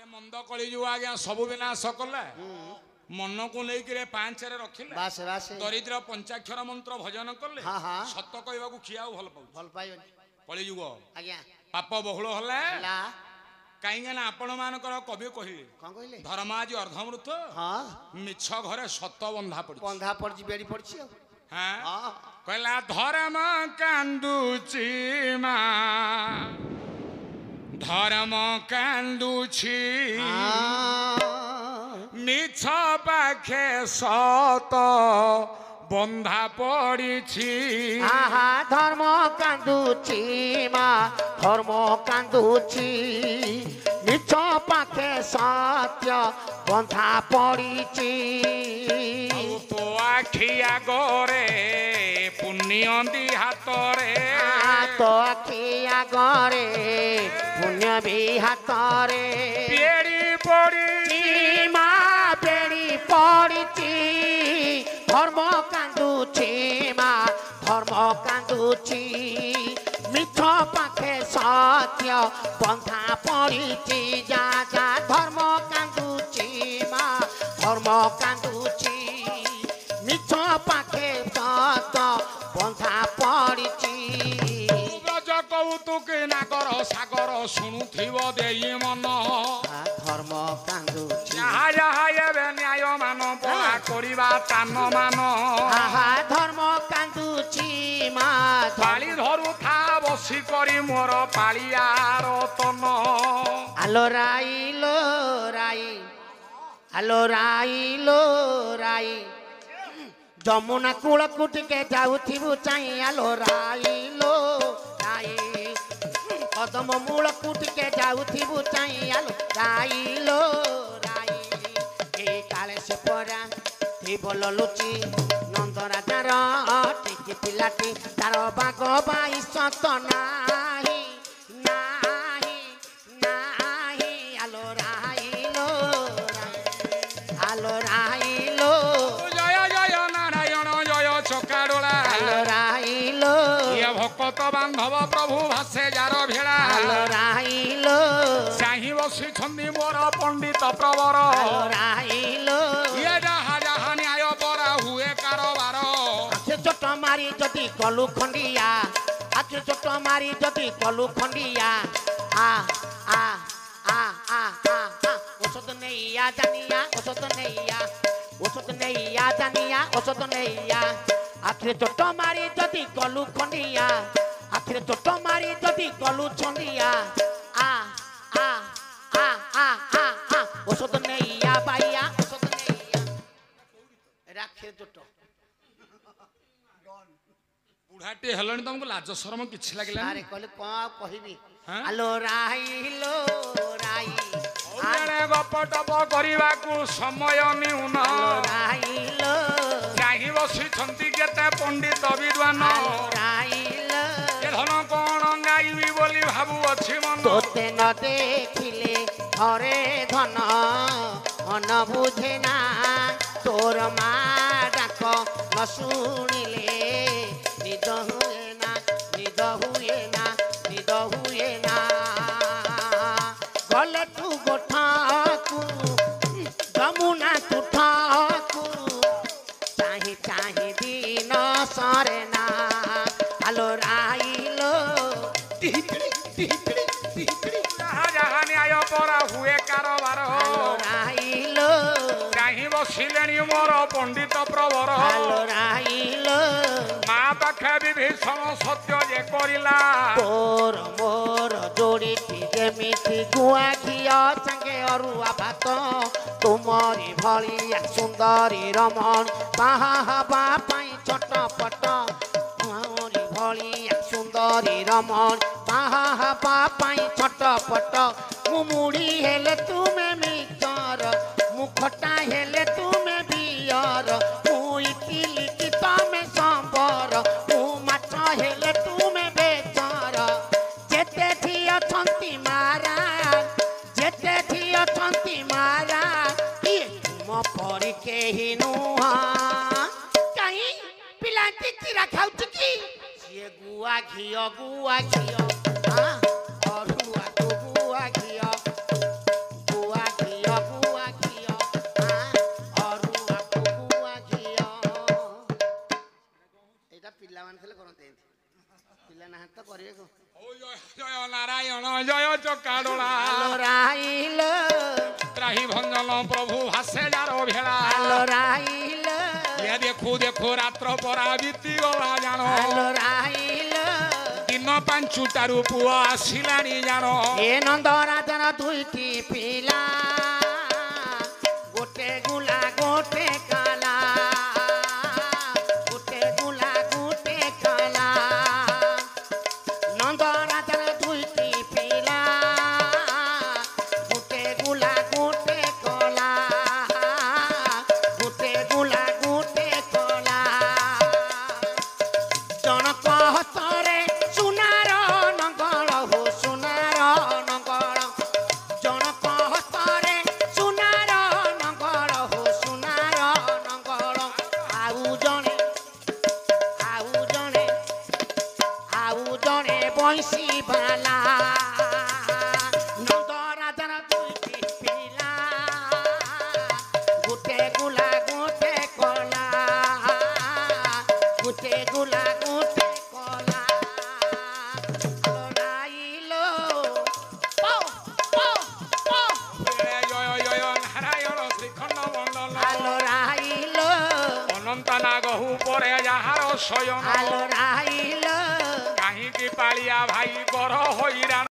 मंद कली जो आज्ञा सब विनाश कले मन को लेकिरे पांचरे रखिले बास बास दरिद्र पंचाक्षर मंत्र भजन कले हाँ हाँ सत कहवा को खिया भल पाउ भल पाइबनी कली जुग आज्ञा पाप बहुल हले ला कहीं ना आपण मानकर कवि कहले कौन कहले धर्माजी अर्धमृत हाँ मिछ घरे सत बंधा पड़ी बंधा पड़जी बेड़ी पड़ची हाँ हाँ कहला धर्म कांदुची मा धर्म कांदुची मिछ पाखे सत बंधा पड़ी आहा धर्म कांदुची मा धर्म कांदुची मिछ पाखे सत्य बंधा पड़ी तो आखिया गोरे पुण्य दी हाथरे तो आखिया गरे पुण्य भी हाथरे पेड़ी पड़ी मा बेड़ी पड़ी धर्म कांदुची मा धर्म कांदुची मिछ पाखे सत्य बंधा पड़ी जा जा धर्म कांदुची मा धर्म कांदुची मिछ पाखे सत्य बंधा पड़ी कौतुक नागर सागर शुणुथिव देई मन धर्म कांदुची जहाँ जहाँ एबे न्याय मान पड़ा करिबा तान मान आहा धर्म कांदुची मा पाली धरु था बसी करी मोर पालियार तन आलो राई लो राई आलो राई लो राई जमुना कूल कुटिके जाउथिबु चाहि आलो राई लो राई कदम मूल कुटिके जाउथिबु चाहि आलो राई लो राई ए काले से परा थे बोल लुची नंद राजार टिकी पिलाटी तार बाग बाई सत नाही नाही नाही आलो राई लो आलो राई लो जय जय नारायण जय चकाडोला आलो राई लो ये भक्त बांधव प्रभु भासे जार भेड़ा आलो राई लो चाहि बसी छंदी मोर पंडित प्रवर आलो राई लो ये जहाँ जहाँ न्याय परा हुए कारोबार आखे चोट मारी जदि कलु खंडिया आखे चोट मारी जदि कलु खंडिया आ आ आ आ आ औषध नैया जानिया औषध नैया औषध नैया आखे चोट मारी जदि कलु खंडिया आखे चोट मारी जदि कलु छंडिया आ आ आ आ आ औषध नैया बाइया औषध नैया राखे चोट बुढ़ाटे हेलनी तुमको लाज शरम किछि लागिला अरे कहले कौन कहबी हाँ? आलो राई लो राई ओने गप टप करिबा को समय न्यून आलो राई लो चाहि बसी छंती केते पंडित विद्वान आलो राई लो ए धन कोन गाइबी बोली भाबु अछि मन तोते न देखिले हरे धन मन बुझे ना तोर मा डाक न शुनिले निद हुए ना निद हुए ना निद हुए ना गले तू गोठाकू जमुना तुठाकू चाहि चाहि दिन सरे ना आलो राई लो जहाँ जहाँ न्याय परा हुए कारोबार आलो राई लो चाहि बसिलेनी मोर पंडित प्रवर आलो राई लो मा पाखे विभीषण सत्य जे करिला तोर मोर जोड़ीटी जेमिति गुआ घिया संगे अरुआ भात तुमरी भलिया सुंदरी रमण बाहा हवा पाई छटपट तुमरी भलिया सुंदरी रमण बाहा हवा पाई छटपट मुमुड़ी हेले तुमे मिचर मुखटा हेले तुमे बियर मुई तिलिकी तमे संबर मु माछ हेले तुमे बेचर जेते थिय छंती मारा जेते थिय छंती मारा ई तुम परी केही नुहा काई पिलांती चिरा खाउछ की ये गुआ घियो हां अरुआ तो गुआ घियो गुआ প্রভু ভাসে যার ভেড়া আলো রাইল এ দেখু দেখু রাত্র পরা বিতি গলা জানো আলো রাইল দিন পাঞ্চুটারু পুଅ আসিলানি জানো এ নন্দ রাজার দুইটি পিলা গোটে গুলা গোটে কালা গোটে গুলা গোটে কালা নন্দ রাজার দুইটি পিলা গোটে গুলা গোটে কলা গোটে গুলা গোটে কলা জনক হস্তরে সোনার নঙ্গল হো সোনার নঙ্গল জনক হস্তরে সোনার নঙ্গল হো সোনার নঙ্গল ଆଉ ଜଣେ ବଇଁଶୀ ବାଲା ନନ୍ଦ ରାଜାର ଦୁଇଟି ପିଲା ଗୋଟେ ଗୁଲା ଗୋଟେ କଲା ଗୋଟେ ଗୁଲା ଗୋଟେ କଲା ରାଇଲୋ ପୋ ପୋ ପୋ নারায়ণ শ্রীখণ্ড মণ্ডল আলো রাইলো অনন্ত নাগহু পরে যাহার শয়ন আলো রাইলো কাহিঁকি পাଳିয়া ভাই বড় হইরাণ